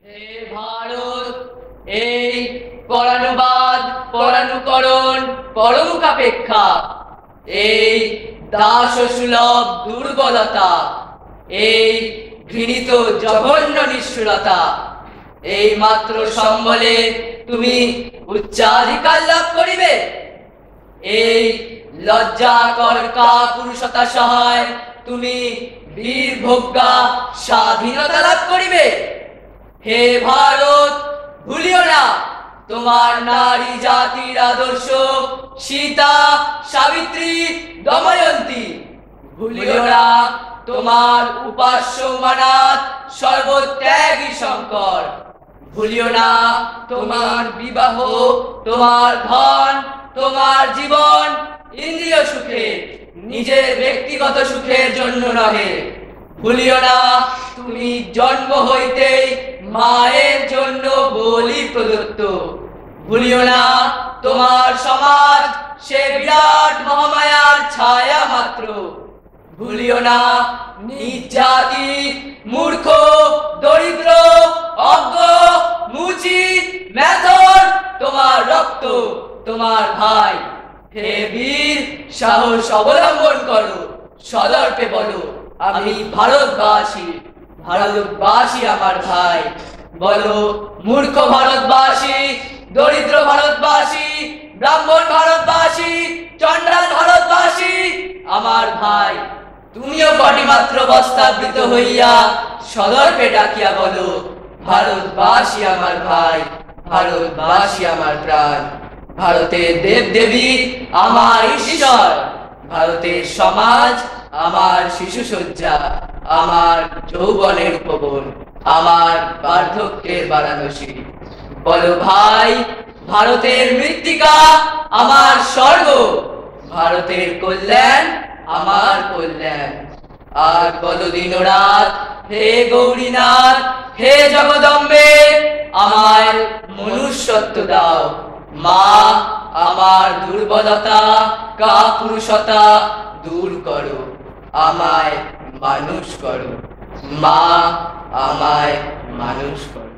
হে ভারত, এই পরানুবাদ পরানুকরণ পরমুখাপেক্ষা, এই দাসসুলভ দুর্বলতা, এই ঘৃণিত জঘন্য নিষ্ঠুরতা, এই মাত্র সম্বলে তুমি উচ্চাধিকার লাভ করিবে। এই লজ্জাকর কাপুরুষতা সহায় তুমি বীরভোগ্যা স্বাধীনতা লাভ করিবে। হে ভারত, ভুলিও না তোমার নারী জাতির আদর্শ সীতা, সাবিত্রী, দময়ন্তী। ভুলিও না তোমার উপাস্য উমানাথ, সর্বত্যাগী শঙ্কর। ভুলিও না তোমার বিবাহ, তোমার ধন, তোমার জীবন ইন্দ্রিয় সুখে, নিজের ব্যক্তিগত সুখের জন্য নহে। ভুলিও না তুমি জন্ম হইতেই মায়ের জন্য বলি প্রদত্ত। ভুলিও না তোমার সমাজ সে বিরাট মহামায়ার ছায়া মাত্র। ভুলিও না নিজ জাতি, মূর্খ, দরিদ্র, অজ্ঞ, মুচি, মেথর তোমার রক্ত, তোমার ভাই। হে বীর, সাহস অবলম্বন করো, সদর্পে বলো আমি ভারতবাসী। ভারতবাসী আমার ভাই। বলো মূর্খ ভারতবাসী, দরিদ্র ভারতবাসী, ব্রাহ্মণ ভারতবাসী, চন্ডাল ভারতবাসী আমার ভাই। তুমিও কটিমাত্র বস্তাবৃত হইয়া সদর্পে ডাকিয়া বলো ভারতবাসী আমার ভাই, ভারতবাসী আমার প্রাণ। ভারতের দেবদেবী আমার ঈশ্বর, ভারতের সমাজ আমার শিশুসজ্জা, আমার যৌবনের উপবন, আমার বার্ধক্যের বারাণসী। বলো ভাই, ভারতের মৃত্তিকা আমার স্বর্গ, ভারতের কল্যাণ আমার কল্যাণ। আর বলো দিনরাত, হে গৌরীনাথ, হে জগদম্বে, আমায় মনুষ্যত্ব দাও। মা, আমার দুর্বলতা কাপুরুষতা দূর করো, আমায় মানুষ করো। মা, আমায় মানুষ করো।